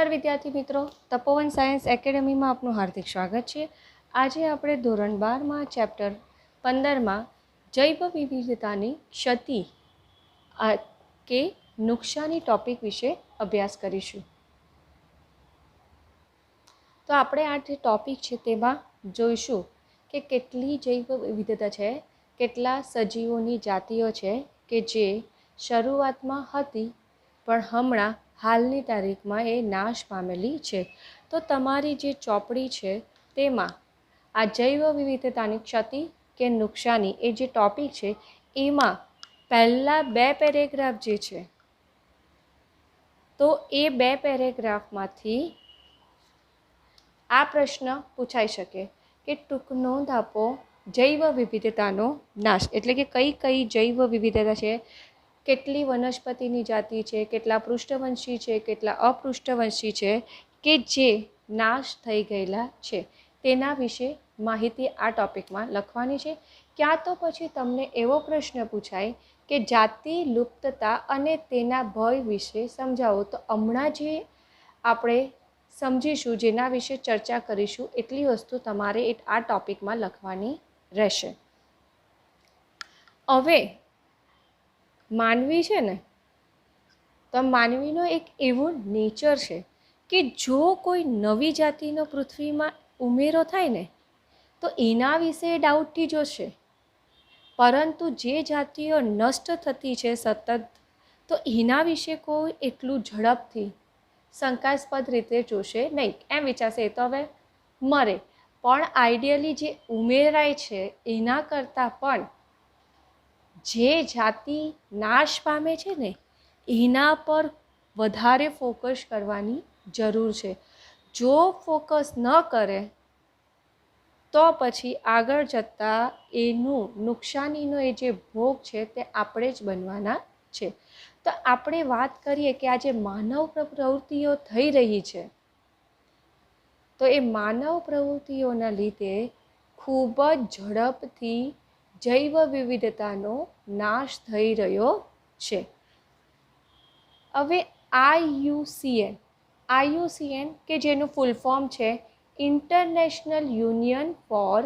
નમસ્કાર વિદ્યાર્થી મિત્રો, તપોવન સાયન્સ એકેડમીમાં આપનું હાર્દિક સ્વાગત છે। આજે આપણે ધોરણ 12માં ચેપ્ટર 15માં જૈવ વિવિધતાની ક્ષતિ કે નુકસાની ટોપિક વિશે અભ્યાસ કરીશું। તો આપણે આ જે ટોપિક છે તેમાં જોઈશું કે કેટલી જૈવ વિવિધતા છે, કેટલા સજીવોની જાતિઓ છે કે જે શરૂઆતમાં હતી પણ હમણાં હાલની તારીખમાં એ નાશ પામેલી છે। તો તમારી જે ચોપડી છે તેમાં આ જૈવ વિવિધતાની ક્ષતિ કે નુકસાની એ જે ટોપિક છે એમાં પહેલાં 2 પેરેગ્રાફ જે છે, તો એ 2 પેરેગ્રાફમાંથી આ પ્રશ્ન પૂછાઈ શકે કે ટૂંક નોંધ આપો જૈવ વિવિધતાનો નાશ, એટલે કે કઈ કઈ જૈવ વિવિધતા છે, કેટલી વનસ્પતિની જાતિ છે, કેટલા પૃષ્ઠવંશી છે, કેટલા અપૃષ્ઠવંશી છે કે જે નાશ થઈ ગયેલા છે, તેના વિશે માહિતી આ ટોપિકમાં લખવાની છે। ક્યાં તો પછી તમને એવો પ્રશ્ન પૂછાય કે જાતિ લુપ્તતા અને તેના ભય વિશે સમજાવો, તો હમણાં જે આપણે સમજીશું, જેના વિશે ચર્ચા કરીશું, એટલી વસ્તુ તમારે આ ટોપિકમાં લખવાની રહેશે। હવે માનવી છે ને, તો માનવીનો એક એવું નેચર છે કે જો કોઈ નવી જાતિનો પૃથ્વીમાં ઉમેરો થાય ને તો એના વિશે ડાઉટથી જોશે, પરંતુ જે જાતિઓ નષ્ટ થતી છે સતત, તો એના વિશે કોઈ એટલું ઝડપથી શંકાસ્પદ રીતે જોશે નહીં। એમ વિચારશે એ તો હવે મરે, પણ આઈડિયલી જે ઉમેરાય છે એના કરતાં પણ જે જાતિ નાશ પામે છે ને એના પર વધારે ફોકસ કરવાની જરૂર છે। જો ફોકસ ન કરે તો પછી આગળ જતાં એનું નુકસાનીનો એ જે ભોગ છે તે આપણે જ બનવાના છે। તો આપણે વાત કરીએ કે આ જે માનવ પ્રવૃત્તિઓ થઈ રહી છે, તો એ માનવ પ્રવૃત્તિઓના લીધે ખૂબ જ ઝડપથી જૈવ વિવિધતાનો નાશ થઈ રહ્યો છે। હવે IUCN કે જેનું ફૂલ ફોર્મ છે international union for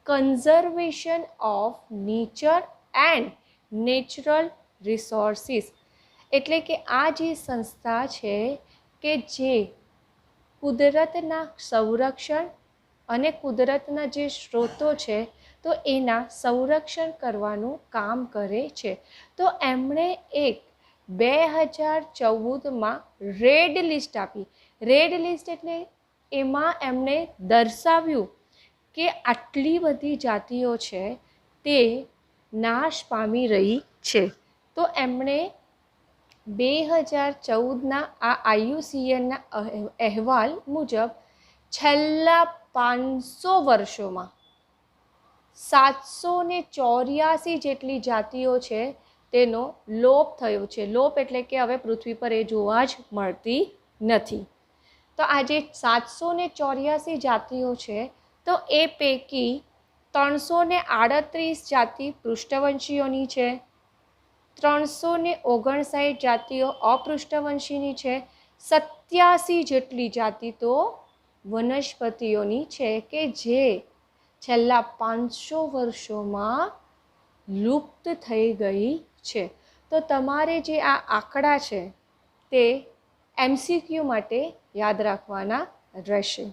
conservation of nature and natural resources, એટલે કે આ જે સંસ્થા છે કે જે કુદરતના સંરક્ષણ અને કુદરતના જે સ્ત્રોતો છે તો એના સંરક્ષણ કરવાનું કામ કરે છે। તો એમણે એક 2014માં રેડ લિસ્ટ આપી। રેડ લિસ્ટ એટલે એમાં એમણે દર્શાવ્યું કે આટલી બધી જાતિઓ છે તે નાશ પામી રહી છે। તો એમણે 2014ના આ IUCNના અહેવાલ મુજબ છેલ્લા 500 વર્ષોમાં 784 જેટલી જાતિઓ છે તેનો લોપ થયો છે। લોપ એટલે કે હવે પૃથ્વી પર એ જોવા જ મળતી નથી। તો આ જે 784 જાતિઓ છે તો એ પૈકી 338 જાતિ પૃષ્ઠવંશીઓની છે, 359 જાતિઓ અપૃષ્ઠવંશીની છે, 87 જેટલી જાતિ તો વનસ્પતિઓની છે કે જે છેલ્લા 500 વર્ષોમાં લુપ્ત થઈ ગઈ છે। તો તમારે જે આ આંકડા છે તે MCQ માટે યાદ રાખવાના રહેશે।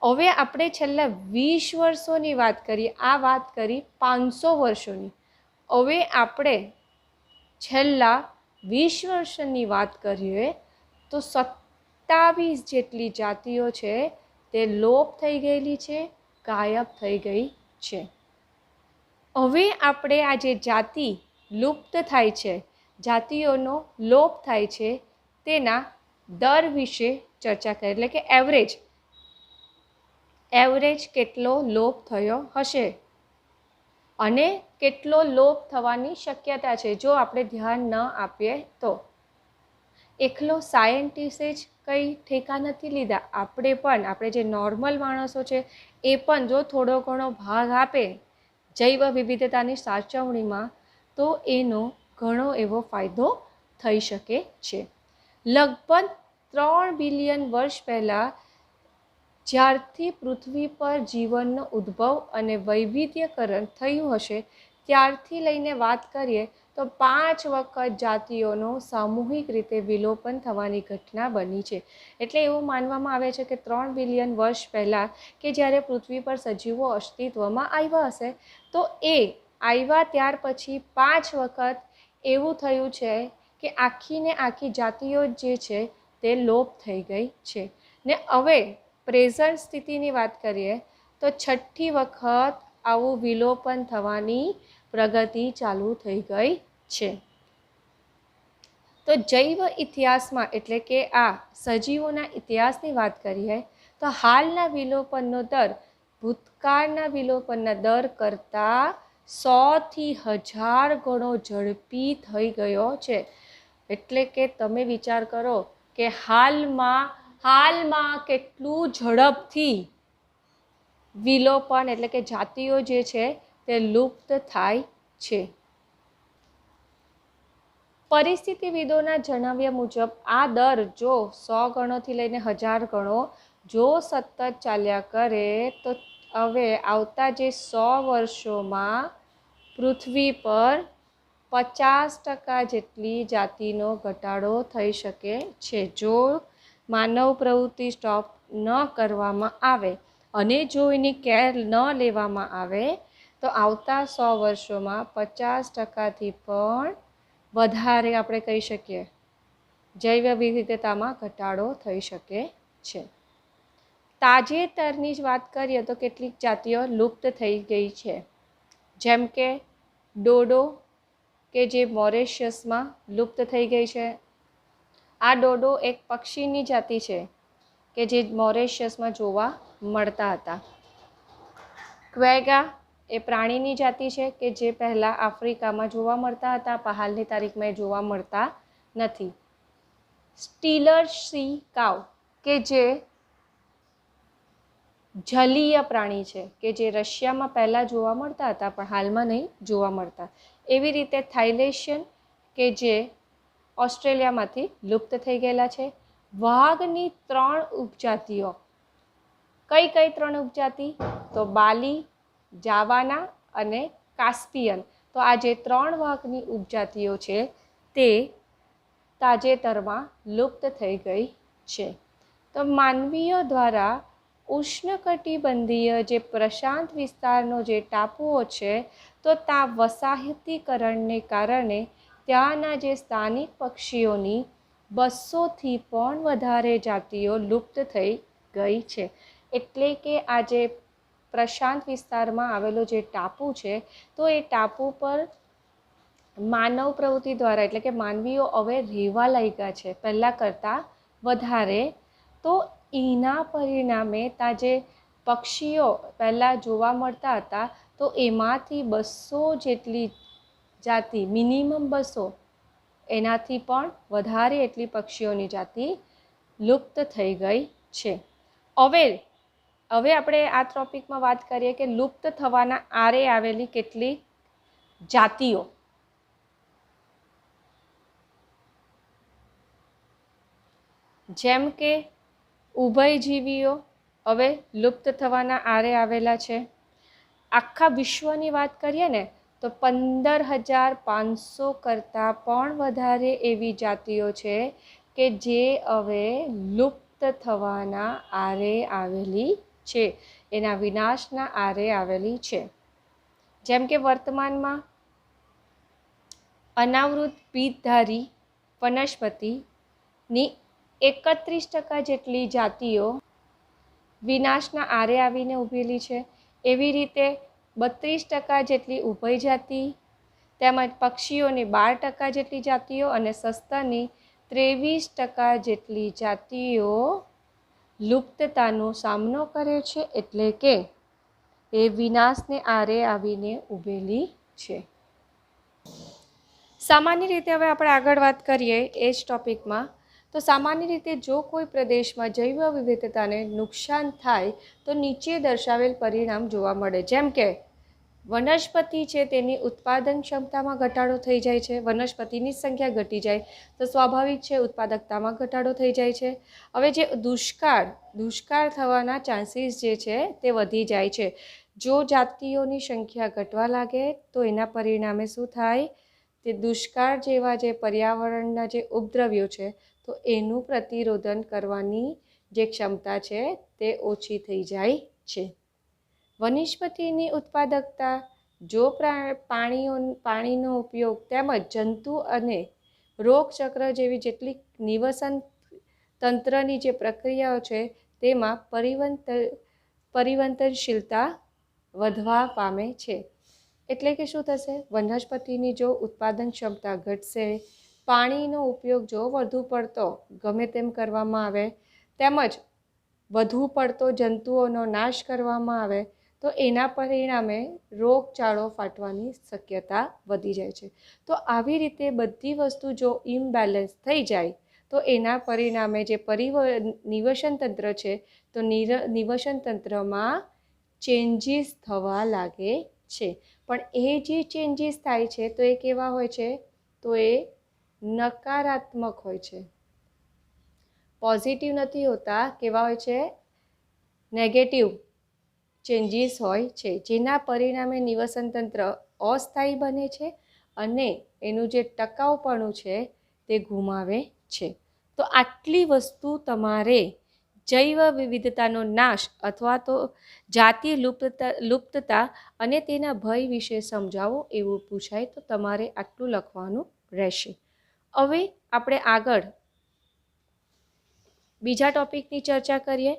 હવે આપણે છેલ્લા 20 વર્ષોની વાત કરીએ, આ વાત કરી 500 વર્ષોની, હવે આપણે છેલ્લા 20 વર્ષની વાત કરીએ તો 27 જેટલી જાતિઓ છે તે લોપ થઈ ગયેલી છે, ગાયબ થઈ ગઈ છે। હવે આપણે આ જે જાતિ લુપ્ત થાય છે, જાતિઓનો લોપ થાય છે, તેના દર વિશે ચર્ચા કરીએ, એટલે કે એવરેજ કેટલો લોપ થયો હશે અને કેટલો લોપ થવાની શક્યતા છે જો આપણે ધ્યાન ન આપીએ તો। એકલો સાયન્ટિસ્ટે જ કંઈ ઠેકા નથી લીધા, આપણે જે નોર્મલ માણસો છે એ પણ જો થોડો ઘણો ભાગ આપે જૈવ વિવિધતાની સાચવણીમાં તો એનો ઘણો એવો ફાયદો થઈ શકે છે। લગભગ 3 બિલિયન વર્ષ પહેલાં જ્યારથી પૃથ્વી પર જીવનનો ઉદ્ભવ અને વૈવિધ્યકરણ થયું હશે ત્યારથી લઈને વાત કરીએ તો 5 વખત જાતિઓનો સામૂહિક રીતે વિલોપન થવાની ઘટના બની છે. એટલે એવું માનવામાં આવે છે કે 3 બિલિયન વર્ષ પહેલાં કે જ્યારે પૃથ્વી પર સજીવો અસ્તિત્વમાં આવ્યા હશે તો એ આવ્યા ત્યાર પછી 5 વખત એવું થયું છે કે આખીને આખી જાતિઓ જે છે તે લોપ થઈ ગઈ છે. ને હવે પ્રેઝન્ટ સ્થિતિની વાત કરીએ તો 6ઠ્ઠી વખત આવું વિલોપન થવાની પ્રગતિ ચાલુ થઈ ગઈ છે. તો જૈવ ઇતિહાસમાં એટલે કે આ સજીવોના ઇતિહાસની વાત કરીએ તો હાલના વિલોપનનો દર ભૂતકાળના વિલોપનના દર કરતાં 100થી 1000 ગણો ઝડપી થઈ ગયો છે. એટલે કે તમે વિચાર કરો કે હાલમાં કેટલું ઝડપથી વિલોપન એટલે કે જાતિઓ જે છે તે લુપ્ત થાય છે. પરિસ્થિતિવિદોના જણાવ્યા મુજબ આ દર જો 100 ગણોથી લઈને 1000 ગણો જો સતત ચાલ્યા કરે તો હવે આવતા જે 100 વર્ષોમાં પૃથ્વી પર 50% જેટલી જાતિનો ઘટાડો થઈ શકે છે. જો માનવ પ્રવૃત્તિ સ્ટોપ ન કરવામાં આવે અને જો એની કેર ન લેવામાં આવે તો આવતા 100 વર્ષોમાં 50%થી પણ વધારે આપણે કહી શકીએ જૈવ વિવિધતામાં ઘટાડો થઈ શકે છે. તાજેતરની જ વાત કરીએ તો કેટલીક જાતિઓ લુપ્ત થઈ ગઈ છે. જેમ કે ડોડો કે જે મોરેશિયસમાં લુપ્ત થઈ ગઈ છે. આ ડોડો એક પક્ષીની જાતિ છે કે જે મોરેશિયસમાં જોવા મળતા હતા. ક્વેગા એ પ્રાણીની જાતિ છે કે જે પહેલાં આફ્રિકામાં જોવા મળતા હતા, પણ હાલની તારીખમાં એ જોવા મળતા નથી. સ્ટીલર સી કાવ કે જે જલીય પ્રાણી છે કે જે રશિયામાં પહેલાં જોવા મળતા હતા પણ હાલમાં નહીં જોવા મળતા. એવી રીતે થાઇલેશિયન કે જે ઓસ્ટ્રેલિયામાંથી લુપ્ત થઈ ગયેલા છે. વાઘની 3 ઉપજાતિઓ. કઈ 3 ઉપજાતિ? તો બાલી, જાવાના અને કાસ્પિયન. તો આ જે 3 વાઘની ઉપજાતિઓ છે તે તાજેતરમાં લુપ્ત થઈ ગઈ છે. તો માનવીઓ દ્વારા ઉષ્ણકટિબંધીય જે પ્રશાંત વિસ્તારનો જે ટાપુઓ છે તો ત્યાં વસાહતીકરણને કારણે ત્યાંના જે સ્થાનિક પક્ષીઓની 200થી પણ વધારે જાતિઓ લુપ્ત થઈ ગઈ છે. એટલે કે આ જે પ્રશાંત વિસ્તારમાં આવેલો જે ટાપુ છે તો એ ટાપુ પર માનવ પ્રવૃત્તિ દ્વારા એટલે કે માનવીઓ હવે રહેવા લાગ્યા છે પહેલાં કરતાં વધારે. તો એના પરિણામે ત્યાં જે પક્ષીઓ પહેલાં જોવા મળતા હતા તો એમાંથી 200 જેટલી જાતિ, મિનિમમ 200, એનાથી પણ વધારે એટલી પક્ષીઓની જાતિ લુપ્ત થઈ ગઈ છે. હવે આપણે આ ટોપિકમાં વાત કરીએ કે લુપ્ત થવાના આરે આવેલી કેટલીક જાતિઓ. જેમ કે ઉભયજીવીઓ હવે લુપ્ત થવાના આરે આવેલા છે. આખા વિશ્વની વાત કરીએ ને તો 15,500 કરતાં પણ વધારે એવી જાતિઓ છે કે જે હવે લુપ્ત થવાના આરે આવેલી છે, એના વિનાશના આરે આવેલી છે. જેમ કે વર્તમાનમાં અનાવૃત પીઠધારી વનસ્પતિની 31% જેટલી જાતિઓ વિનાશના આરે આવીને ઊભેલી છે. એવી રીતે 32% જેટલી ઉભયજાતિ તેમજ પક્ષીઓની 12% જેટલી જાતિઓ અને સસ્તનની 23% જેટલી જાતિઓ લુપ્તતાનો સામનો કરે છે. એટલે કે એ વિનાશને આરે આવીને ઊભેલી છે. સામાન્ય રીતે હવે આપણે આગળ વાત કરીએ એ જ ટોપિકમાં. તો સામાન્ય રીતે જો કોઈ પ્રદેશમાં જૈવ વિવિધતાને નુકસાન થાય તો નીચે દર્શાવેલ પરિણામ જોવા મળે. જેમ કે વનસ્પતિ છે તેની ઉત્પાદન ક્ષમતામાં ઘટાડો થઈ જાય છે, વનસ્પતિની સંખ્યા ઘટી જાય તો સ્વાભાવિક છે ઉત્પાદકતામાં ઘટાડો થઈ જાય છે. હવે જે દુષ્કાળ થવાના ચાન્સીસ જે છે તે વધી જાય છે. જો જાતિઓની સંખ્યા ઘટવા લાગે તો એના પરિણામે શું થાય, તે દુષ્કાળ જેવા જે પર્યાવરણના જે ઉપદ્રવ્યો છે તો એનું પ્રતિરોધન કરવાની જે ક્ષમતા છે તે ઓછી થઈ જાય છે. વનસ્પતિની ઉત્પાદકતા જો પાણીનો ઉપયોગ તેમજ જંતુ અને રોગચક્ર જેવી જેટલી નિવસન તંત્રની જે પ્રક્રિયાઓ છે તેમાં પરિવર્તનશીલતા વધવા પામે છે. એટલે કે શું થશે, વનસ્પતિની જો ઉત્પાદન ક્ષમતા ઘટશે, પાણીનો ઉપયોગ જો વધુ પડતો ગમે તેમ કરવામાં આવે તેમજ વધુ પડતો જંતુઓનો નાશ કરવામાં આવે તો એના પરિણામે રોગચાળો ફાટવાની શક્યતા વધી જાય છે. તો આવી રીતે બધી વસ્તુ જો ઇમ્બેલેન્સ થઈ જાય તો એના પરિણામે જે નિવસન તંત્ર છે તો નિવસન તંત્રમાં ચેન્જીસ થવા લાગે છે. પણ એ જે ચેન્જીસ થાય છે તો એ કેવા હોય છે, તો એ નકારાત્મક હોય છે, પોઝિટિવ નથી હોતા. કેવા હોય છે, નેગેટિવ ચેન્જીસ હોય છે, જેના પરિણામે નિવસન તંત્ર અસ્થાયી બને છે અને એનું જે ટકાઉપણું છે તે ગુમાવે છે. તો આટલી વસ્તુ તમારે જૈવ વિવિધતાનો નાશ અથવા તો જાતિ લુપ્તતા અને તેના ભય વિશે સમજાવો એવું પૂછાય તો તમારે આટલું લખવાનું રહેશે. હવે આપણે આગળ બીજા ટોપિકની ચર્ચા કરીએ.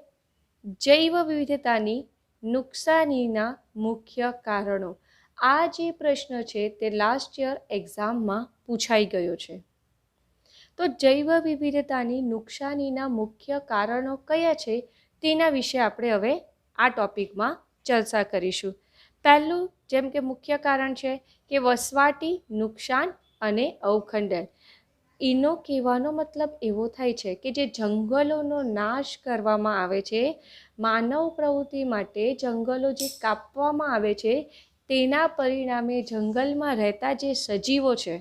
જૈવ વિવિધતાની નુકસાનીના મુખ્ય કારણો. આ જે પ્રશ્ન છે તે લાસ્ટ યર એક્ઝામમાં પૂછાઈ ગયો છે. તો જૈવ વિવિધતાની નુકસાનીના મુખ્ય કારણો કયા છે તેના વિશે આપણે હવે આ ટોપિકમાં ચર્ચા કરીશું. પહેલું, જેમ કે મુખ્ય કારણ છે કે વસવાટી નુકસાન અને અવખંડન. એનો કહેવાનો મતલબ એવો થાય છે કે જે જંગલોનો નાશ કરવામાં આવે છે, માનવ પ્રવૃત્તિ માટે જંગલો જે કાપવામાં આવે છે તેના પરિણામે જંગલમાં રહેતા જે સજીવો છે,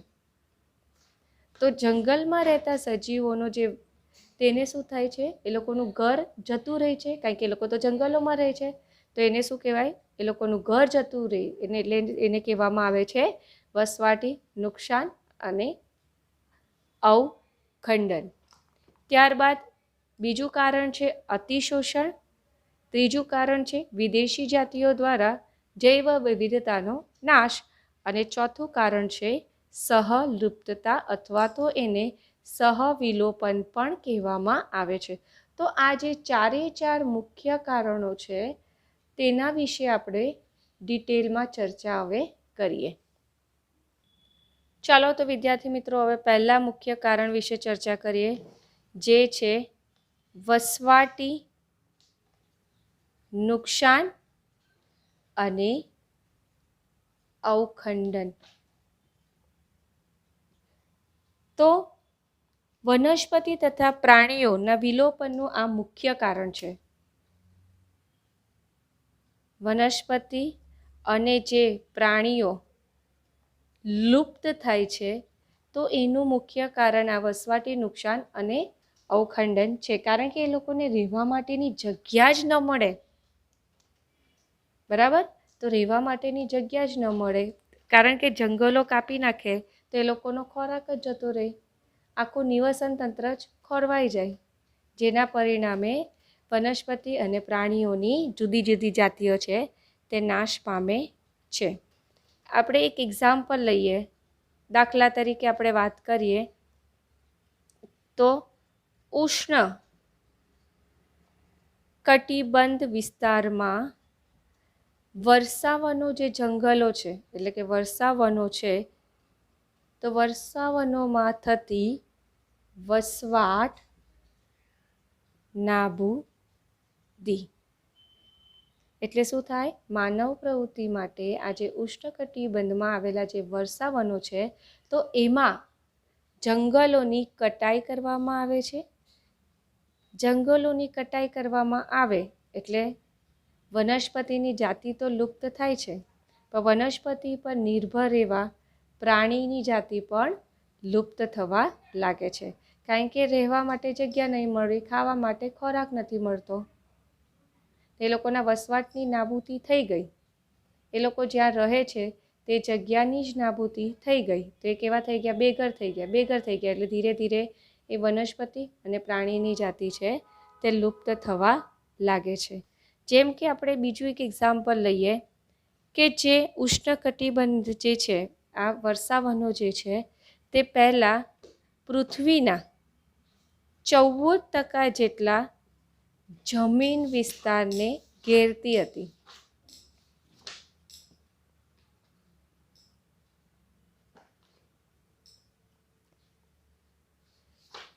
તો જંગલમાં રહેતા સજીવોનો તેને શું થાય છે, એ લોકોનું ઘર જતું રહે છે, કારણ કે એ લોકો તો જંગલોમાં રહે છે. તો એને શું કહેવાય, એ લોકોનું ઘર જતું રહે એટલે એને કહેવામાં આવે છે વસવાટી નુકસાન અને અવખંડન. ત્યારબાદ બીજું કારણ છે અતિશોષણ. ત્રીજું કારણ છે વિદેશી જાતિઓ દ્વારા જૈવ વિવિધતાનો નાશ. અને ચોથું કારણ છે સહલુપ્તતા અથવા તો એને સહવિલોપન પણ કહેવામાં આવે છે. તો આ જે ચાર મુખ્ય કારણો છે તેના વિશે આપણે ડિટેલમાં ચર્ચા હવે કરીએ. ચાલો તો વિદ્યાર્થી મિત્રો, હવે પહેલા મુખ્ય કારણ વિશે ચર્ચા કરીએ, જે છે વસવાટી નુકસાન અને અવખંડન. તો વનસ્પતિ તથા પ્રાણીઓના વિલોપનનું આ મુખ્ય કારણ છે. વનસ્પતિ અને જે પ્રાણીઓ લુપ્ત થાય છે તો એનું મુખ્ય કારણ આ વસવાટી નુકસાન અને અવખંડન છે. કારણ કે એ લોકોને રહેવા માટેની જગ્યા જ ન મળે. બરાબર, તો રહેવા માટેની જગ્યા જ ન મળે, કારણ કે જંગલો કાપી નાખે તો એ લોકોનો ખોરાક જ જતો રહે, આખું નિવસન તંત્ર જ ખોરવાઈ જાય, જેના પરિણામે વનસ્પતિ અને પ્રાણીઓની જુદી જુદી જાતિઓ છે તે નાશ પામે છે. આપણે એક એક્ઝામ્પલ લઈએ. દાખલા તરીકે આપણે વાત કરીએ તો ઉષ્ણ કટિબંધ વિસ્તારમાં વર્ષાવનો જે જંગલો છે, એટલે કે વર્ષાવનો છે, તો વર્ષાવનોમાં થતી વસવાટ નાબૂદી. એટલે શું થાય, માનવ પ્રવૃત્તિ માટે આ જે ઉષ્ણકટિબંધમાં આવેલા જે વર્ષાવનો છે તો એમાં જંગલોની કટાઈ કરવામાં આવે છે. જંગલોની કટાઈ કરવામાં આવે એટલે વનસ્પતિની જાતિ તો લુપ્ત થાય છે, પણ વનસ્પતિ પર નિર્ભર એવા પ્રાણીની જાતિ પણ લુપ્ત થવા લાગે છે, કારણ કે રહેવા માટે જગ્યા નહીં મળી, ખાવા માટે ખોરાક નથી મળતો. એ લોકોના વસવાટની નાબૂદી થઈ ગઈ. એ લોકો જ્યાં રહે છે તે જગ્યાની જ નાબૂદી થઈ ગઈ. તો એ કેવા થઈ ગયા? બેઘર થઈ ગયા. બેઘર થઈ ગયા એટલે ધીરે ધીરે એ વનસ્પતિ અને પ્રાણીની જાતિ છે તે લુપ્ત થવા લાગે છે. જેમ કે આપણે બીજું એક એક્ઝામ્પલ લઈએ કે જે ઉષ્ણકટિબંધ જે છે, આ વર્ષાવનો જે છે તે પહેલાં પૃથ્વીના 14% જેટલા જમીન વિસ્તારને ઘેરતી હતી.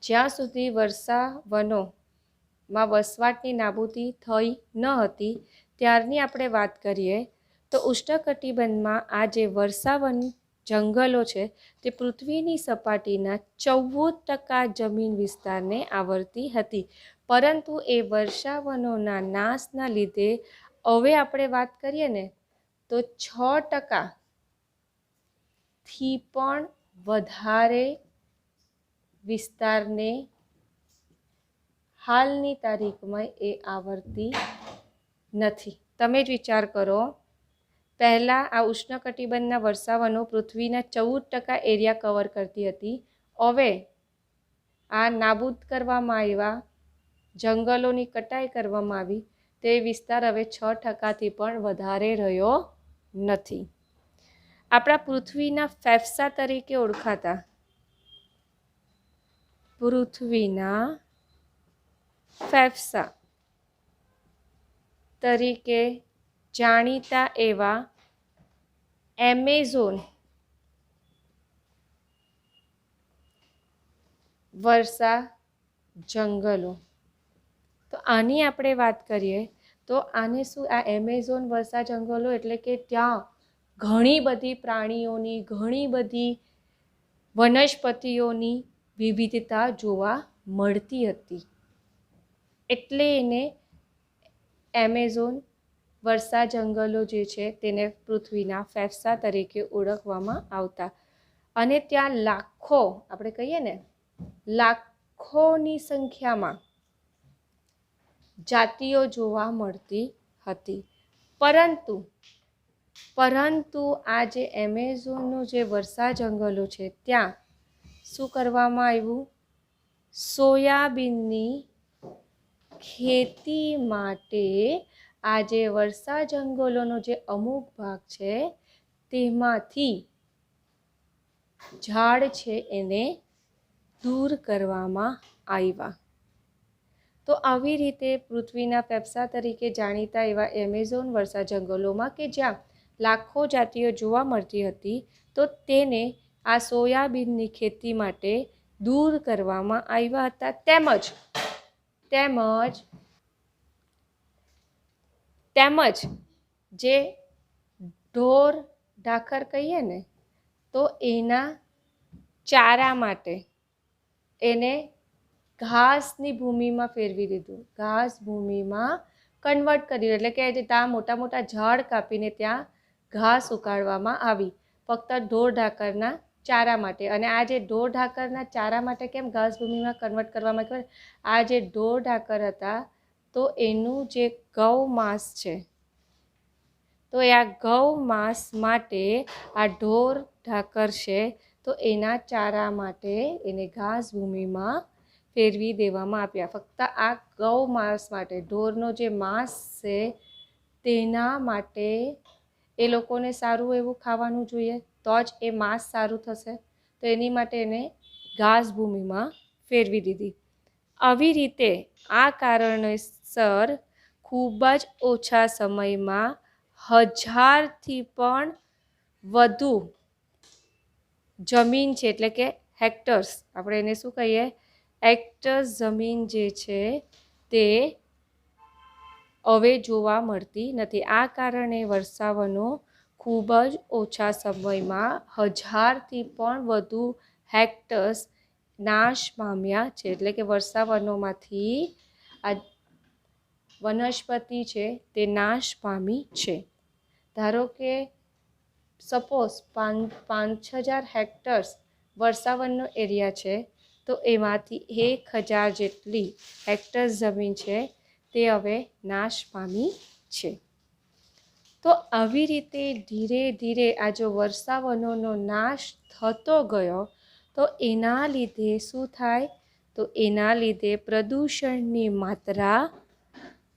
જ્યાં સુધી વર્ષાવનોમાં વસવાટની નાબૂદી થઈ ન હતી ત્યારની આપણે વાત કરીએ તો ઉષ્ણકટિબંધમાં આ જે વર્ષાવન જંગલો છે તે પૃથ્વીની સપાટીના 14% જમીન વિસ્તારને આવરતી હતી. પરંતુ એ વર્ષાવનોના નાશના લીધે હવે આપણે વાત કરીએ ને તો 6%થી પણ વધારે વિસ્તારને હાલની તારીખમાં એ આવરતી નથી. તમે જ વિચાર કરો, પહેલાં આ ઉષ્ણકટિબંધના વર્ષાવનો પૃથ્વીના 14% એરિયા કવર કરતી હતી. હવે આ નાબૂદ કરવામાં આવ્યા, જંગલોની કટાઈ કરવામાં આવી, તે વિસ્તાર હવે 6%થી પણ વધારે રહ્યો નથી. આપણા પૃથ્વીના ફેફસા તરીકે ઓળખાતા પૃથ્વીના ફેફસા તરીકે જાણીતા એવા એમેઝોન વર્ષા જંગલો, તો આની આપણે વાત કરીએ તો આને શું, આ એમેઝોન વર્ષા જંગલો એટલે કે ત્યાં ઘણી બધી પ્રાણીઓની, ઘણી બધી વનસ્પતિઓની વિવિધતા જોવા મળતી હતી, એટલે એને એમેઝોન વર્ષા જંગલો જે છે તેને પૃથ્વીના ફેફસા તરીકે ઓળખવામાં આવતા. અને ત્યાં લાખો, આપણે કહીએ ને લાખોની સંખ્યામાં જાતિઓ જોવા મળતી હતી. પરંતુ આ જે એમેઝોનનો જે વર્ષા જંગલો છે ત્યાં શું કરવામાં આવ્યું? સોયાબીનની ખેતી માટે આ જે વર્ષા જંગલોનો જે અમુક ભાગ છે તેમાંથી ઝાડ છે એને દૂર કરવામાં આવ્યા. તો આવી રીતે પૃથ્વીના ફેફસા તરીકે જાણીતા એવા એમેઝોન વર્ષા જંગલોમાં કે જ્યાં લાખો જાતિઓ જોવા મળતી હતી, તો તેને આ સોયાબીનની ખેતી માટે દૂર કરવામાં આવ્યા હતા. તેમજ જે ઢોર ઢાખર કહીએ ને તો એના ચારા માટે એને ઘાસની ભૂમિમાં ફેરવી દીધું, ઘાસ ભૂમિમાં કન્વર્ટ કર્યું. એટલે કે ત્યાં મોટા મોટા ઝાડ કાપીને ત્યાં ઘાસ ઉગાડવામાં આવી, ફક્ત ઢોર ઢાકરના ચારા માટે. અને આ જે ઢોર ઢાકરના ચારા માટે કેમ ઘાસ ભૂમિમાં કન્વર્ટ કરવામાં આવ્યું? આ જે ઢોર ઢાકર હતા તો એનું જે ગૌ માંસ છે, તો એ આ ગૌ માંસ માટે આ ઢોર ઢાકર છે તો એના ચારા માટે એને ઘાસ ભૂમિમાં ફેરવી દેવામાં આવ્યા. ફક્ત આ ગૌ માંસ માટે, ઢોરનો જે માંસ છે તેના માટે એ લોકોને સારું એવું ખાવાનું જોઈએ, તો જ એ માંસ સારું થશે. તો એની માટે એને ઘાસ ભૂમિમાં ફેરવી દીધી. આવી રીતે આ કારણસર ખૂબ જ ઓછા સમયમાં 1000થી પણ વધુ જમીન છે, એટલે કે હેક્ટર્સ, આપણે એને શું કહીએ, હેક્ટર્સ જમીન જે છે તે હવે જોવા મળતી નથી. આ કારણે વર્ષાવનો ખૂબ જ ઓછા સમયમાં 1000થી પણ વધુ હેક્ટર્સ નાશ પામ્યા છે. એટલે કે વર્ષાવનોમાંથી આ વનસ્પતિ છે તે નાશ પામી છે. ધારો કે સપોઝ 5,000 હેક્ટર્સ વર્ષાવનનો એરિયા છે, તો એમાંથી 1,000 જેટલી હેક્ટર્સ જમીન છે તે હવે નાશ પામી છે. તો આવી રીતે ધીરે ધીરે આ જો વર્ષાવનોનો નાશ થતો ગયો, તો એના લીધે શું થાય? તો એના લીધે પ્રદૂષણની માત્રા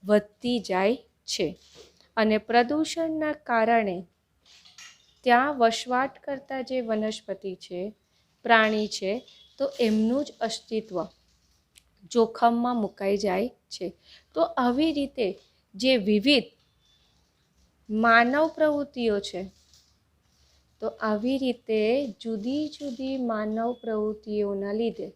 વધતી જાય છે. અને પ્રદૂષણના કારણે ત્યાં વસવાટ કરતા જે વનસ્પતિ છે, પ્રાણી છે, તો એમનું જ અસ્તિત્વ જોખમમાં મુકાઈ જાય છે. તો આવી રીતે જે વિવિધ માનવ પ્રવૃત્તિઓ છે, તો આવી રીતે જુદી જુદી માનવ પ્રવૃત્તિઓના લીધે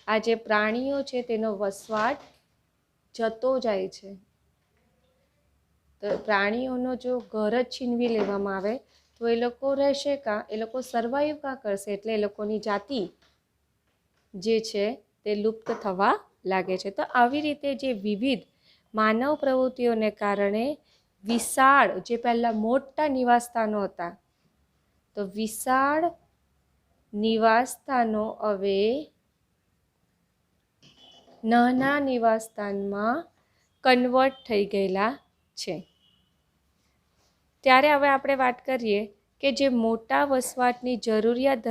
આ જે પ્રાણીઓ છે તેનો વસવાટ જતો જાય છે. તો પ્રાણીઓનો જો ઘર જ છીનવી લેવામાં આવે તો એ લોકો રહેશે કાં? એ લોકો સર્વાઈવ કાં કરશે? એટલે એ લોકોની જાતિ જે છે તે લુપ્ત થવા લાગે છે. તો આવી રીતે જે વિવિધ માનવ પ્રવૃત્તિઓને કારણે વિશાળ, જે પહેલાં મોટા નિવાસસ્થાનો હતા, તો વિશાળ નિવાસસ્થાનો હવે નાના નિવાસસ્થાનમાં કન્વર્ટ થઈ ગયેલા છે. ત્યારે હવે આપણે વાત કરીએ કે જે મોટા વસવાટની જરૂરિયાત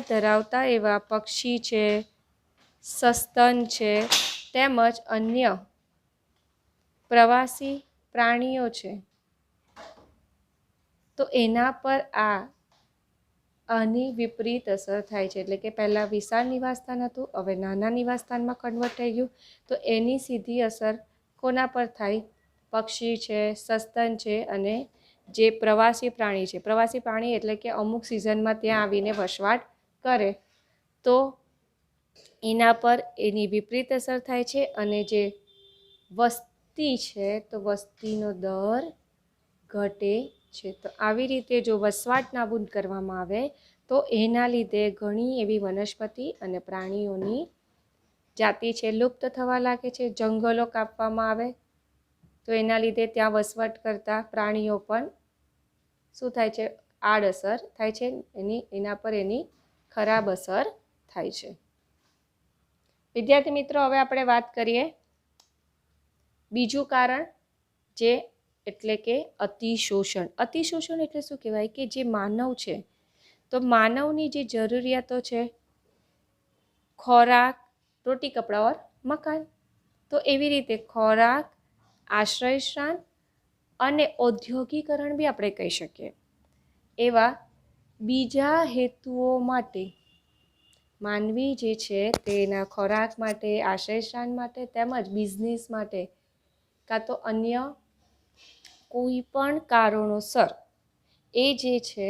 ધરાવતા એવા પક્ષી છે, સસ્તન છે, તેમજ અન્ય પ્રવાસી પ્રાણીઓ છે, તો એના પર આની વિપરીત અસર થાય છે. એટલે કે પહેલાં વિશાળ નિવાસસ્થાન હતું, હવે નાના નિવાસસ્થાનમાં કન્વર્ટ થઈ ગયું. તો એની સીધી અસર કોના પર થાય? પક્ષી છે, સસ્તન છે, અને જે પ્રવાસી પ્રાણી છે. પ્રવાસી પ્રાણી એટલે કે અમુક સિઝનમાં ત્યાં આવીને વસવાટ કરે, તો એના પર એની વિપરીત અસર થાય છે. અને જે વસ્તી છે, તો વસ્તીનો દર ઘટે છે. તો આવી રીતે જો વસવાટ નાબૂદ કરવામાં આવે તો એના લીધે ઘણી એવી વનસ્પતિ અને પ્રાણીઓની જાતિ છે લુપ્ત થવા લાગે છે. જંગલો કાપવામાં આવે તો એના લીધે ત્યાં વસવાટ કરતા પ્રાણીઓ પણ શું થાય છે? આડઅસર થાય છે, એના પર એની ખરાબ અસર થાય છે. વિદ્યાર્થી મિત્રો, હવે આપણે વાત કરીએ બીજું કારણ, જે એટલે કે અતિશોષણ. અતિશોષણ એટલે શું કહેવાય? કે જે માનવ છે, તો માનવની જે જરૂરિયાતો છે, ખોરાક, રોટી કપડા ઓર મકાન, તો એવી રીતે ખોરાક, આશ્રયસ્થાન અને ઔદ્યોગિકરણ બી આપણે કહી શકીએ, એવા બીજા હેતુઓ માટે માનવી જે છે તેના ખોરાક માટે, આશ્રયસ્થાન માટે, તેમજ બિઝનેસ માટે કાં તો અન્ય કોઈ પણ કારણોસર એ જે છે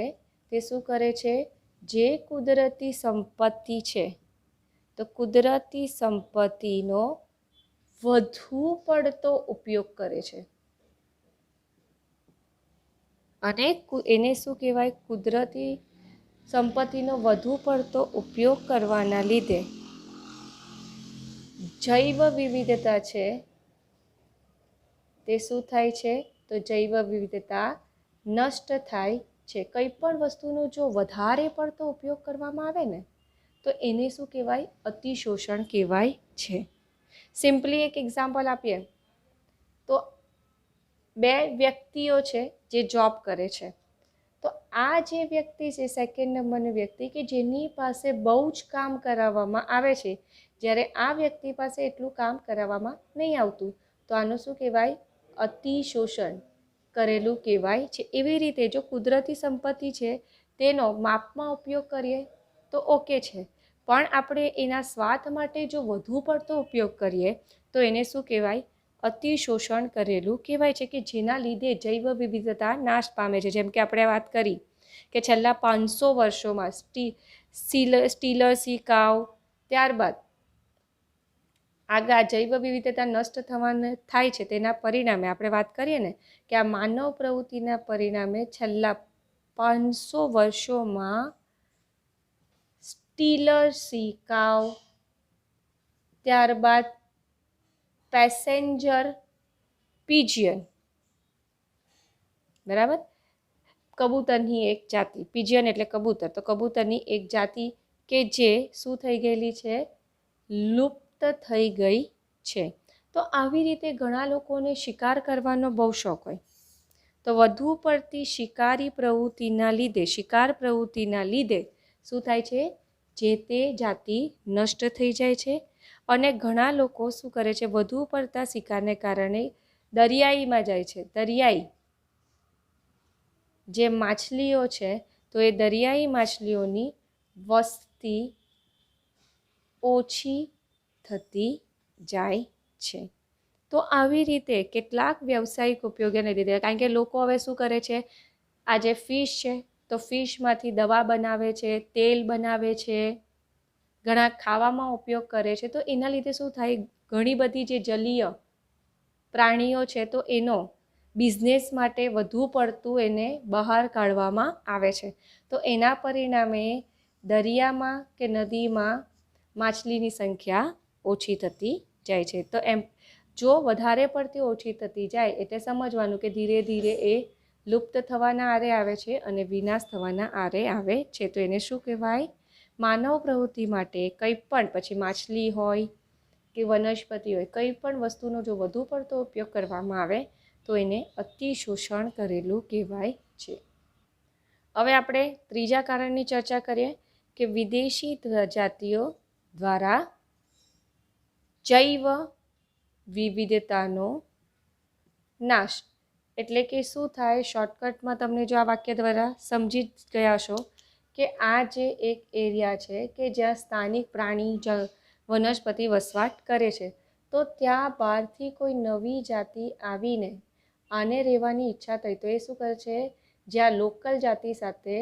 તે શું કરે છે? જે કુદરતી સંપત્તિ છે, તો કુદરતી સંપત્તિનો વધુ પડતો ઉપયોગ કરે છે. અને એને શું કહેવાય? કુદરતી સંપત્તિનો વધુ પડતો ઉપયોગ કરવાના લીધે જૈવ વિવિધતા છે તે શું થાય છે? તો જૈવ વિવિધતા નષ્ટ થાય છે. કંઈ પણ વસ્તુનો જો વધારે પડતો ઉપયોગ કરવામાં આવે ને, તો એને શું કહેવાય? અતિશોષણ કહેવાય છે. સિમ્પલી એક એક્ઝામ્પલ આપીએ તો 2 વ્યક્તિઓ છે જે જોબ કરે છે. તો આ જે વ્યક્તિ છે, સેકન્ડ નંબરની વ્યક્તિ, કે જેની પાસે બહુ જ કામ કરાવવામાં આવે છે, જ્યારે આ વ્યક્તિ પાસે એટલું કામ કરાવવામાં નહીં આવતું, તો આનું શું કહેવાય? અતિશોષણ કરેલું કહેવાય છે. એવી રીતે જો કુદરતી સંપત્તિ છે તેનો માપમાં ઉપયોગ કરીએ તો ઓકે છે, પણ આપણે એના સ્વાર્થ માટે જો વધુ પડતો ઉપયોગ કરીએ તો એને શું કહેવાય? અતિશોષણ કરેલું કહેવાય છે, કે જેના લીધે જૈવ વિવિધતા નાશ પામે છે. જેમ કે આપણે વાત કરી કે છેલ્લા 500 વર્ષોમાં સ્ટીલર સી કાવ, ત્યારબાદ આગળ જૈવ વિવિધતા નષ્ટ થવાને થાય છે. તેના પરિણામે આપણે વાત કરીએ ને કે આ માનવ પ્રવૃત્તિના પરિણામે છેલ્લા 500 વર્ષોમાં ટીલર સી કાવ, ત્યારબાદ પેસેન્જર પિજિયન, બરાબર. કબૂતરની એક જાતિ, પિજિયન એટલે કબૂતર, તો કબૂતરની એક જાતિ કે જે શું થઈ ગયેલી છે, લુપ્ત થઈ ગઈ છે. તો આવી રીતે ઘણા લોકોને શિકાર કરવાનો બહુ શોખ હોય, તો વધુ પડતી શિકારી પ્રવૃત્તિના લીધે, શિકાર પ્રવૃત્તિના લીધે શું થાય છે, જે તે જાતિ નષ્ટ થઈ જાય છે. અને ઘણા લોકો શું કરે છે, વધુ પડતા શિકારને કારણે દરિયાઈમાં જાય છે. દરિયાઈ જે માછલીઓ છે, તો એ દરિયાઈ માછલીઓની વસ્તી ઓછી થતી જાય છે. તો આવી રીતે કેટલાક વ્યવસાયિક ઉપયોગોને લીધે, કારણ કે લોકો હવે શું કરે છે, આ જે ફિશ છે તો ફિશમાંથી દવા બનાવે છે, તેલ બનાવે છે, ઘણા ખાવામાં ઉપયોગ કરે છે. તો એના લીધે શું થાય, ઘણી બધી જે જલીય પ્રાણીઓ છે તો એનો બિઝનેસ માટે વધુ પડતું એને બહાર કાઢવામાં આવે છે. તો એના પરિણામે દરિયામાં કે નદીમાં માછલીની સંખ્યા ઓછી થતી જાય છે. તો એમ જો વધારે પડતી ઓછી થતી જાય એટલે સમજવાનું કે ધીરે ધીરે એ લુપ્ત થવાના આરે આવે છે અને વિનાશ થવાના આરે આવે છે. તો એને શું કહેવાય, માનવ પ્રવૃત્તિ માટે કંઈ પણ, પછી માછલી હોય કે વનસ્પતિ હોય, કંઈ પણ વસ્તુનો જો વધુ પડતો ઉપયોગ કરવામાં આવે તો એને અતિશોષણ કરેલું કહેવાય છે. હવે આપણે ત્રીજા કારણની ચર્ચા કરીએ કે વિદેશી જાતિઓ દ્વારા જૈવ વિવિધતાનો નાશ. એટલે કે શું થાય, શોર્ટકટમાં તમને જો આ વાક્ય દ્વારા સમજી જ ગયા છો કે આ જે એક એરિયા છે કે જ્યાં સ્થાનિક પ્રાણી વનસ્પતિ વસવાટ કરે છે, તો ત્યાં બહારથી કોઈ નવી જાતિ આવીને આને રહેવાની ઈચ્છા થઈ તો એ શું કરે છે, જ્યાં લોકલ જાતિ સાથે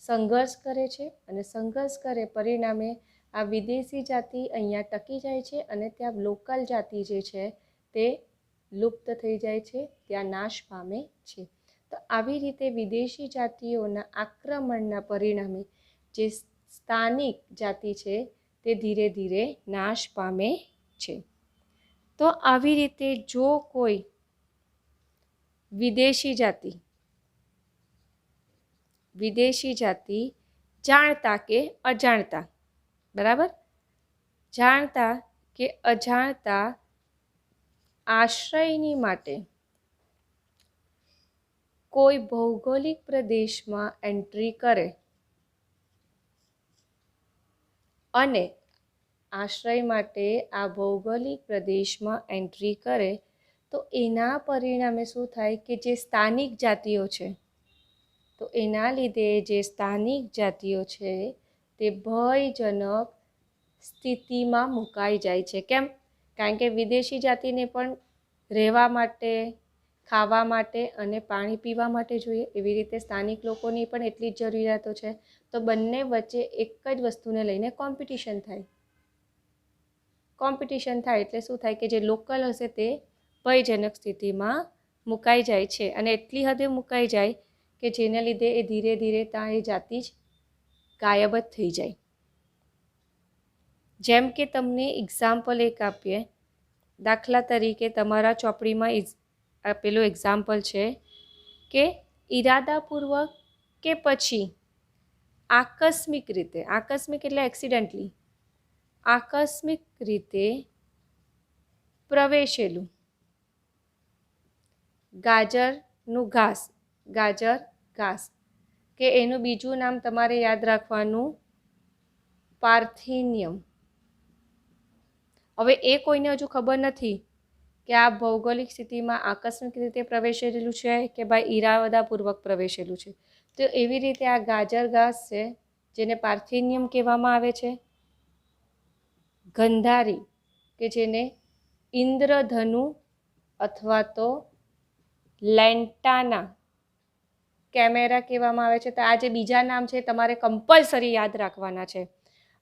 સંઘર્ષ કરે છે અને સંઘર્ષ કરે પરિણામે આ વિદેશી જાતિ અહીંયા ટકી જાય છે અને ત્યાં લોકલ જાતિ જે છે તે લુપ્ત થઈ જાય છે, ત્યાં નાશ પામે છે. તો આવી રીતે વિદેશી જાતિઓના આક્રમણના પરિણામે જે સ્થાનિક જાતિ છે તે ધીરે ધીરે નાશ પામે છે. તો આવી રીતે જો કોઈ વિદેશી જાતિ જાણતા કે અજાણતા, બરાબર, જાણતા કે અજાણતા આશ્રયની માટે કોઈ ભૌગોલિક પ્રદેશમાં એન્ટ્રી કરે અને આશ્રય માટે આ ભૌગોલિક પ્રદેશમાં એન્ટ્રી કરે તો એના પરિણામે શું થાય કે જે સ્થાનિક જાતિઓ છે, તો એના લીધે જે સ્થાનિક જાતિઓ છે તે ભયજનક સ્થિતિમાં મુકાઈ જાય છે. કેમ? કારણ કે વિદેશી જાતિને પણ રહેવા માટે, ખાવા માટે અને પાણી પીવા માટે જોઈએ, એવી રીતે સ્થાનિક લોકોની પણ એટલી જ જરૂરિયાતો છે. તો બંને વચ્ચે એક જ વસ્તુને લઈને કોમ્પિટિશન થાય એટલે શું થાય કે જે લોકલ હશે તે ભયજનક સ્થિતિમાં મુકાઈ જાય છે અને એટલી હદે મુકાઈ જાય કે જેને લીધે એ ધીરે ધીરે ત્યાં એ જાતિ જ ગાયબ જ થઈ જાય. જેમ કે તમને એક્ઝામ્પલ એક આપીએ, દાખલા તરીકે તમારા ચોપડીમાં આપેલું એક્ઝામ્પલ છે કે ઈરાદાપૂર્વક કે પછી આકસ્મિક રીતે, આકસ્મિક એટલે એક્સિડન્ટલી, આકસ્મિક રીતે પ્રવેશેલું ગાજરનું ઘાસ, ગાજર ઘાસ, કે એનું બીજું નામ તમારે યાદ રાખવાનું પાર્થેનિયમ. હવે એ કોઈને હજુ ખબર નથી કે આ ભૌગોલિક સ્થિતિમાં આકસ્મિક રીતે પ્રવેશેલું છે કે ભાઈ ઈરાદાપૂર્વક પ્રવેશેલું છે. તો એવી રીતે આ ગાજર ઘાસ છે જેને પાર્થેનિયમ કહેવામાં આવે છે, ગંધારી કે જેને ઇન્દ્રધનુ અથવા તો લેન્ટાના કેમેરા કહેવામાં આવે છે. તો આ જે બીજા નામ છે તમારે કમ્પલસરી યાદ રાખવાના છે.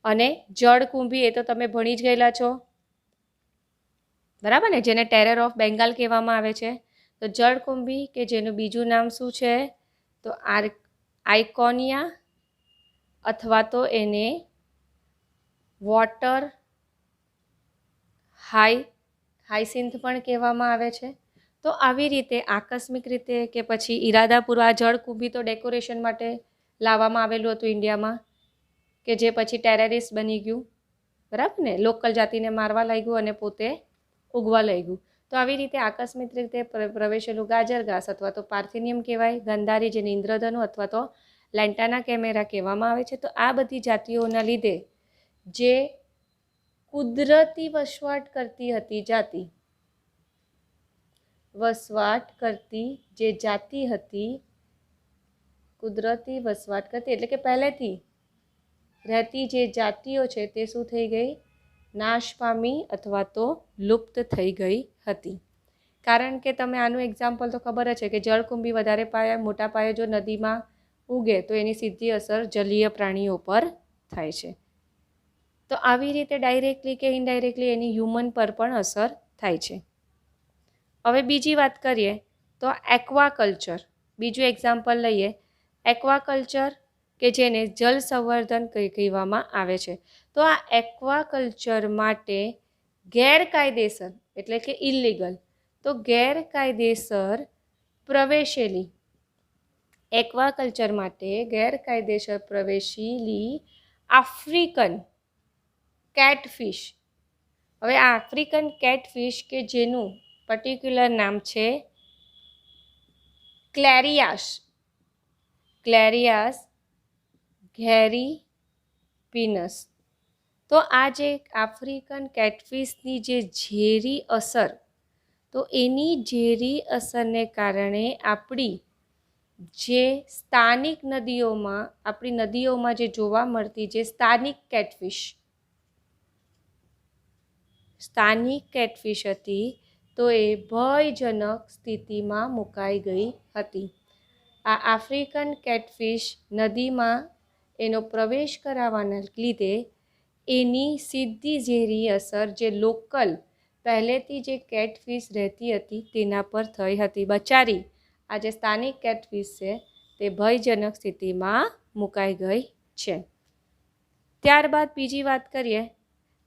અને જળકુંભી એ તો તમે ભણી જ ગયેલા છો, બરાબર ને, જેને ટેરર ઓફ બેંગાલ કહેવામાં આવે છે. તો જળકુંભી કે જેનું બીજું નામ શું છે, તો આઇકોનિયા અથવા તો એને વોટર હાયસિન્થ પણ કહેવામાં આવે છે. તો આવી રીતે આકસ્મિક રીતે કે પછી ઈરાદાપૂર્વક આ જળકુંભી તો ડેકોરેશન માટે લાવવામાં આવેલું હતું ઇન્ડિયામાં, કે જે પછી ટેરરિસ્ટ બની ગયું, બરાબર ને, લોકલ જાતિને મારવા લાગ્યું અને પોતે ઉગવા લાગ્યું. તો આવી રીતે આકસ્મિક રીતે પ્રવેશેલું ગાજર ઘાસ અથવા તો પાર્થેનિયમ કહેવાય, ગંધારી જેને ઇન્દ્રધનુ અથવા તો લેન્ટાના કેમેરા કહેવામાં આવે છે. તો આ બધી જાતિઓના લીધે જે કુદરતી વસવાટ કરતી હતી જે જાતિ હતી, કુદરતી વસવાટ કરતી એટલે કે પહેલેથી રહેતી જે જાતિઓ છે તે શું થઈ ગઈ? નાશ પામી અથવા તો લુપ્ત થઈ ગઈ હતી. કારણ કે તમે આનું એક્ઝામ્પલ તો ખબર જ છે કે જળકુંભી વધારે પાયે મોટા પાયે જો નદીમાં ઉગે તો એની સીધી અસર જલીય પ્રાણીઓ પર થાય છે. તો આવી રીતે ડાયરેક્ટલી કે ઇનડાયરેક્ટલી એની હ્યુમન પર પણ અસર થાય છે. હવે બીજી વાત કરીએ તો એક્વાકલ્ચર, બીજું એક્ઝામ્પલ લઈએ. એક્વાકલ્ચર કે જેને જલ સંવર્ધન કહેવામાં આવે છે. તો આ એક્વાકલ્ચર માટે ગેરકાયદેસર એટલે કે ઇલીગલ, તો ગેરકાયદેસર પ્રવેશેલી, એક્વાકલ્ચર માટે ગેરકાયદેસર પ્રવેશેલી આફ્રિકન કેટફિશ. હવે આ આફ્રિકન કેટફિશ કે જેનું પર્ટિક્યુલર નામ છે ક્લેરિયાસ ગેરીપિનસ. તો આ જે આફ્રિકન કેટફિશની જે ઝેરી અસર, તો એની ઝેરી અસરને કારણે આપણી જે સ્થાનિક નદીઓમાં જે જોવા મળતી જે સ્થાનિક કેટફિશ હતી તો એ ભયજનક સ્થિતિમાં મુકાઈ ગઈ હતી. આ આફ્રિકન કેટફિશ નદીમાં એનો પ્રવેશ કરાવવાના લીધે એની સીધી ઝેરી અસર જે લોકલ પહેલેથી જે કેટફિશ રહેતી હતી તેના પર થઈ હતી. બચારી આ જે સ્થાનિક કેટફિશ છે તે ભયજનક સ્થિતિમાં મુકાઈ ગઈ છે. ત્યારબાદ બીજી વાત કરીએ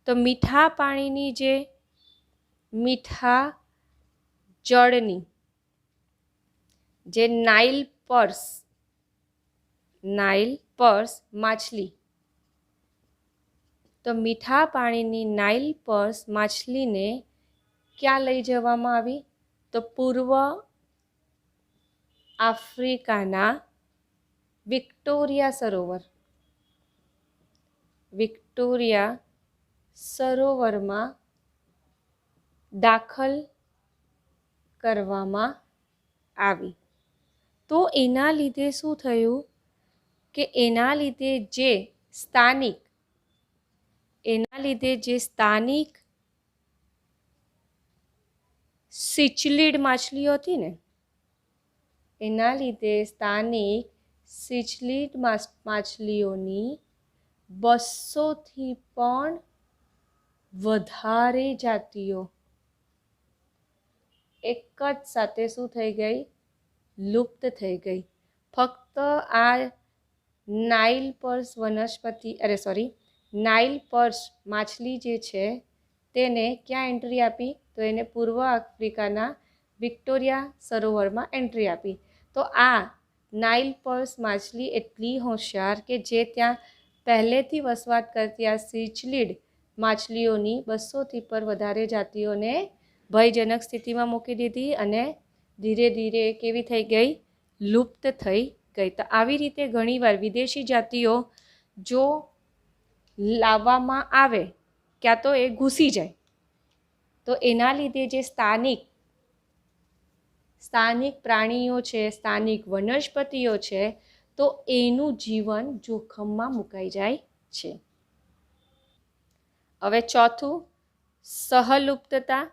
તો મીઠા પાણીની મીઠા જળની જે નાઇલ પર્સ માછલી, તો મીઠા પાણીની નાઇલ પર્સ માછલીને ક્યાં લઈ જવામાં આવી? તો પૂર્વ આફ્રિકાના વિક્ટોરિયા સરોવરમાં દાખલ કરવામાં આવી. તો એના લીધે શું થયું કે એના લીધે જે સ્થાનિક સિચલિડ માછલીઓ હતી ને, એના લીધે સ્થાનિક સિચલિડ માછલીઓની 200થી પણ વધારે જાતિઓ એક જ સાથે શું થઈ ગઈ? લુપ્ત થઈ ગઈ. ફક્ત આ નાઇલ પર્સ માછલી જે છે તેને ક્યાં એન્ટ્રી આપી? તો એને પૂર્વ આફ્રિકાના વિક્ટોરિયા સરોવરમાં એન્ટ્રી આપી. તો આ નાઇલ પર્સ માછલી એટલી હોશિયાર કે જે ત્યાં પહેલેથી વસવાટ કરતી આ સિચલિડ માછલીઓની 200થી પર વધારે જાતિઓને ભયજનક સ્થિતિમાં મૂકી દીધી અને ધીરે ધીરે કેવી થઈ ગઈ? લુપ્ત થઈ ગઈ. તો આવી રીતે ઘણીવાર વિદેશી જાતિઓ જો લાવવામાં આવે ક્યાં તો એ ઘૂસી જાય, તો એના લીધે જે સ્થાનિક પ્રાણીઓ છે, સ્થાનિક વનસ્પતિઓ છે, તો એનું જીવન જોખમમાં મુકાઈ જાય છે. હવે ચોથું, સહલુપ્તતા.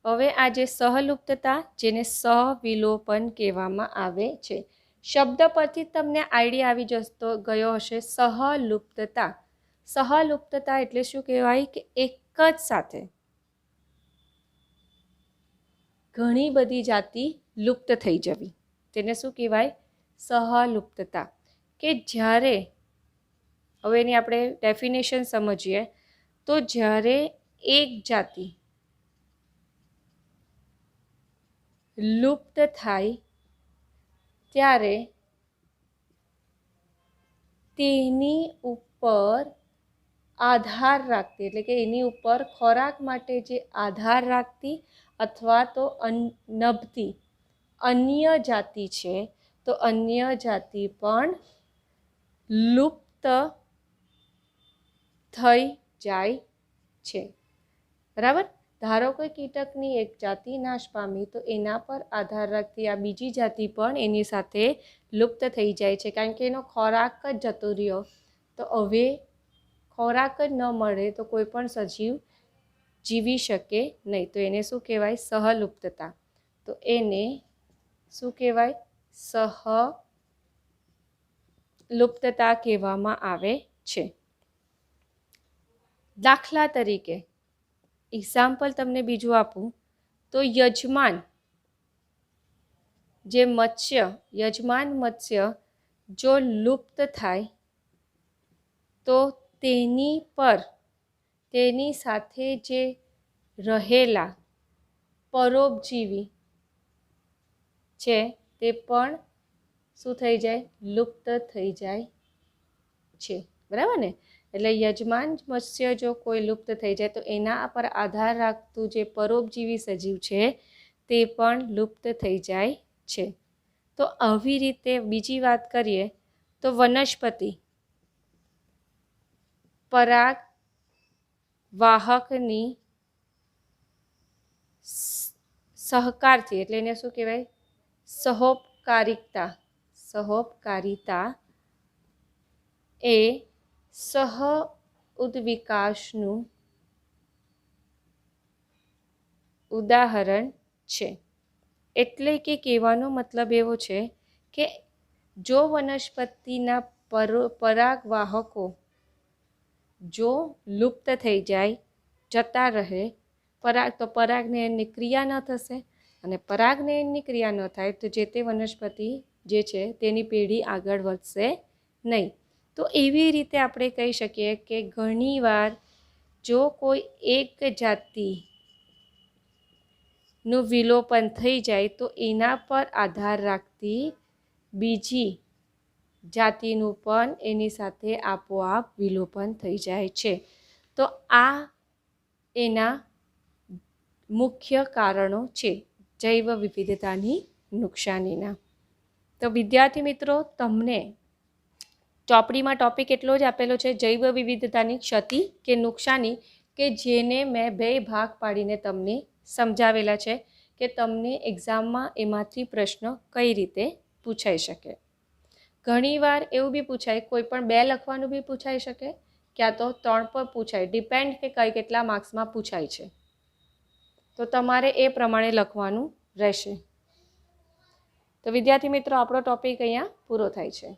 હવે આ જે સહલુપ્તતા જેને સહવિલોપન કહેવામાં આવે છે, શબ્દ પરથી તમને આઈડિયા આવી ગયો હશે. સહલુપ્તતા એટલે શું કહેવાય? કે એક જ સાથે ઘણી બધી જાતિ લુપ્ત થઈ જવી, તેને શું કહેવાય? સહલુપ્તતા. કે જ્યારે હવે એની આપણે ડેફિનેશન સમજીએ તો જ્યારે એક જાતિ લુપ્ત થાય ત્યારે તેની ઉપર આધાર રાખતી એટલે કે એની ઉપર ખોરાક માટે જે આધાર રાખતી અથવા તો નભતી અન્ય જાતિ છે તો અન્ય જાતિ પણ લુપ્ત થઈ જાય છે. બરાબર. ધારો કે કીટકની એક જાતિ નાશ પામી તો એના પર આધાર રાખતી આ બીજી જાતિ પણ એની સાથે લુપ્ત થઈ જાય છે, કારણ કે એનો ખોરાક જ જતો રહ્યો. તો હવે ખોરાક જ ન મળે તો કોઈ પણ સજીવ જીવી શકે નહીં. તો એને શું કહેવાય? સહલુપ્તતા. તો એને શું કહેવાય? સહલુપ્તતા કહેવામાં આવે છે. દાખલા તરીકે એક્ઝામ્પલ તમને બીજું આપું તો યજમાન મત્સ્ય જો લુપ્ત થાય તો તેની સાથે જે રહેલા પરોપજીવી છે તે પણ શું થઈ જાય? લુપ્ત થઈ જાય છે. બરાબર ને? એટલે યજમાન મત્સ્ય જો કોઈ લુપ્ત થઈ જાય તો એના પર આધાર રાખતું જે પરોપજીવી સજીવ છે તે પણ લુપ્ત થઈ જાય છે. તો આવી રીતે બીજી વાત કરીએ તો વનસ્પતિ પરાગ વાહકની સહકારથી એટલે એને શું કહેવાય? સહોપકારિતા એ સહ ઉદ્વિકાસનું ઉદાહરણ છે. એટલે કે કહેવાનો મતલબ એવો છે કે જો વનસ્પતિના પરાગવાહકો જો લુપ્ત થઈ જાય, જતા રહે તો પરાગનયનની ક્રિયા ન થશે, અને પરાગનયનની ક્રિયા ન થાય તો જે તે વનસ્પતિ જે છે તેની પેઢી આગળ વધશે નહીં. તો એવી રીતે આપણે કહી શકીએ કે ઘણીવાર જો કોઈ એક જાતિનું વિલોપન થઈ જાય તો એના પર આધાર રાખતી બીજી જાતિનું પણ એની સાથે આપોઆપ વિલોપન થઈ જાય છે. તો આ એના મુખ્ય કારણો છે જૈવ વિવિધતાની નુકસાનીના. તો વિદ્યાર્થી મિત્રો, તમને ચોપડીમાં ટૉપિક એટલો જ આપેલો છે જૈવ વિવિધતાની ક્ષતિ કે નુકસાની, કે જેને મેં 2 ભાગ પાડીને તમને સમજાવેલા છે કે તમને એક્ઝામમાં એમાંથી પ્રશ્ન કઈ રીતે પૂછાઈ શકે. ઘણીવાર એવું બી પૂછાય, કોઈ પણ 2 લખવાનું બી પૂછાઈ શકે, ક્યાં તો 3 પર પૂછાય, ડિપેન્ડ કે કેટલા માર્ક્સમાં પૂછાય છે. તો તમારે એ પ્રમાણે લખવાનું રહેશે. તો વિદ્યાર્થી મિત્રો, આપણો ટૉપિક અહીંયા પૂરો થાય છે.